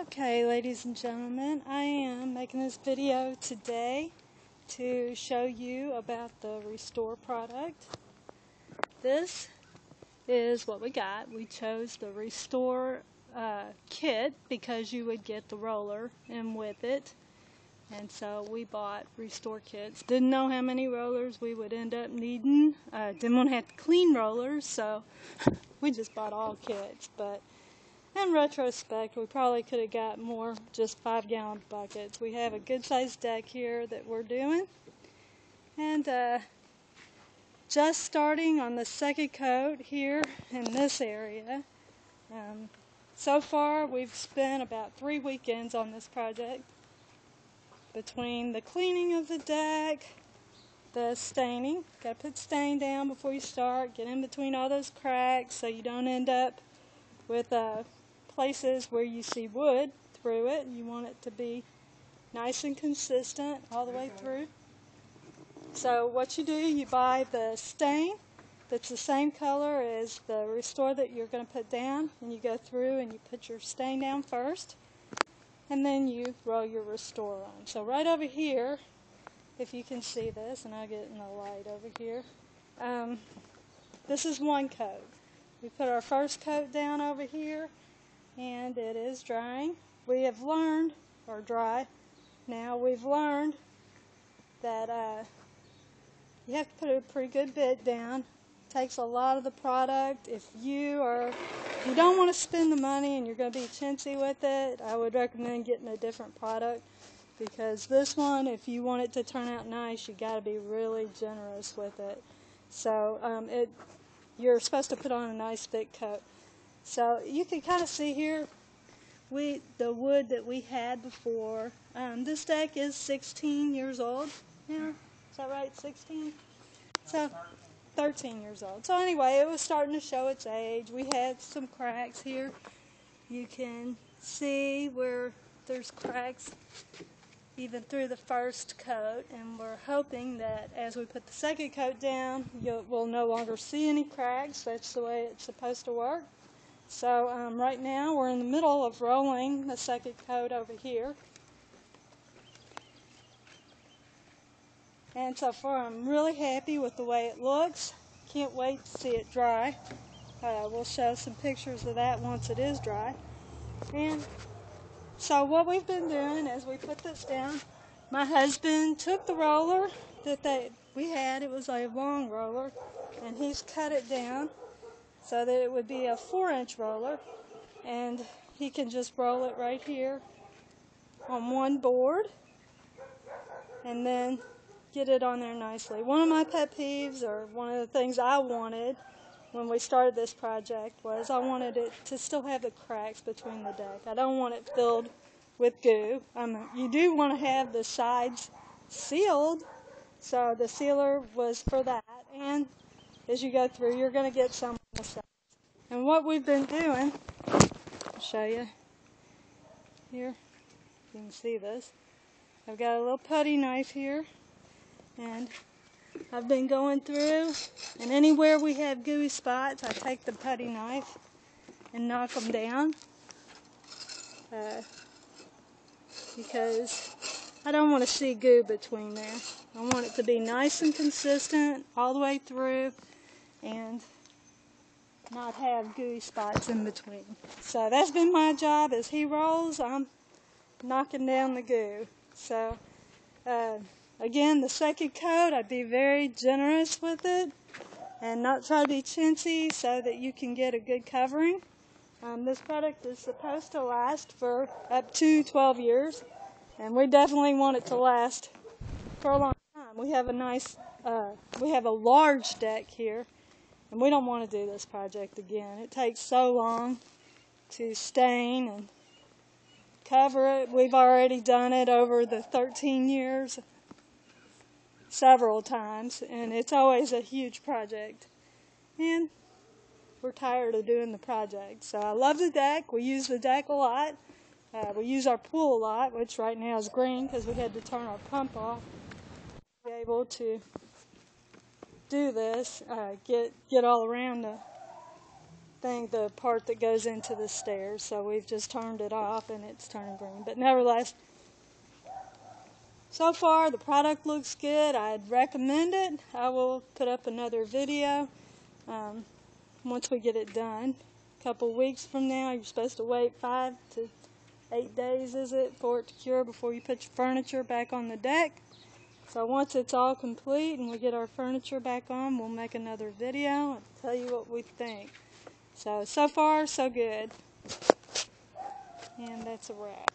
Okay, ladies and gentlemen, I am making this video today to show you about the Restore product. This is what we got. We chose the Restore kit because you would get the roller in with it. And so we bought Restore kits. Didn't know how many rollers we would end up needing. Didn't want to have to clean rollers, so we just bought all kits. But in retrospect, we probably could have got more, just 5-gallon buckets. We have a good-sized deck here that we're doing. And just starting on the second coat here in this area. So far, we've spent about 3 weekends on this project. Between the cleaning of the deck, the staining, got to put stain down before you start, get in between all those cracks so you don't end up with places where you see wood through it. You want it to be nice and consistent all the way through. So what you do, you buy the stain that's the same color as the Restore that you're going to put down, and you go through and you put your stain down first, and then you roll your Restore on. So right over here, if you can see this, and I'll get in the light over here, this is one coat. We put our first coat down over here, and it is drying. We have learned, or dry now, we've learned that you have to put a pretty good bit down. It takes a lot of the product. If you don't want to spend the money and you're going to be chintzy with it, I would recommend getting a different product, because this one, if you want it to turn out nice, you got to be really generous with it. So you're supposed to put on a nice thick coat. So you can kind of see here the wood that we had before. This deck is 16 years old. Yeah, is that right? 16? So 13 years old. So anyway, it was starting to show its age. We had some cracks here. You can see where there's cracks even through the first coat, and we're hoping that as we put the second coat down, we'll no longer see any cracks. That's the way it's supposed to work. So right now we're in the middle of rolling the second coat over here. And so far I'm really happy with the way it looks. Can't wait to see it dry. We'll show some pictures of that once it is dry. And so what we've been doing as we put this down, my husband took the roller that we had, it was a long roller, and he's cut it down so that it would be a 4-inch roller, and he can just roll it right here on one board and then get it on there nicely. One of my pet peeves, or one of the things I wanted when we started this project, was I wanted it to still have the cracks between the deck. I don't want it filled with goo. You do want to have the sides sealed, so the sealer was for that, and as you go through, you're going to get some on the sides. And what we've been doing, I'll show you here, you can see this. I've got a little putty knife here, and I've been going through, and anywhere we have gooey spots, I take the putty knife and knock them down, because I don't want to see goo between there. I want it to be nice and consistent all the way through and not have gooey spots in between. So that's been my job. As he rolls, I'm knocking down the goo. So again, the second coat, I'd be very generous with it and not try to be chintzy so that you can get a good covering. This product is supposed to last for up to 12 years, and we definitely want it to last for a long time. We have a large deck here, and we don't want to do this project again. It takes so long to stain and cover it. We've already done it over the 13 years several times, and it's always a huge project. And we're tired of doing the project. So I love the deck. We use the deck a lot. We use our pool a lot, which right now is green because we had to turn our pump off to be able to do this, get all around thing, the part that goes into the stairs. So we've just turned it off and it's turning green. But nevertheless, so far the product looks good. I'd recommend it. I will put up another video once we get it done. A couple weeks from now, you're supposed to wait 5 to 8 days, is it, for it to cure before you put your furniture back on the deck. So once it's all complete and we get our furniture back on, we'll make another video and tell you what we think. So far, so good. And that's a wrap.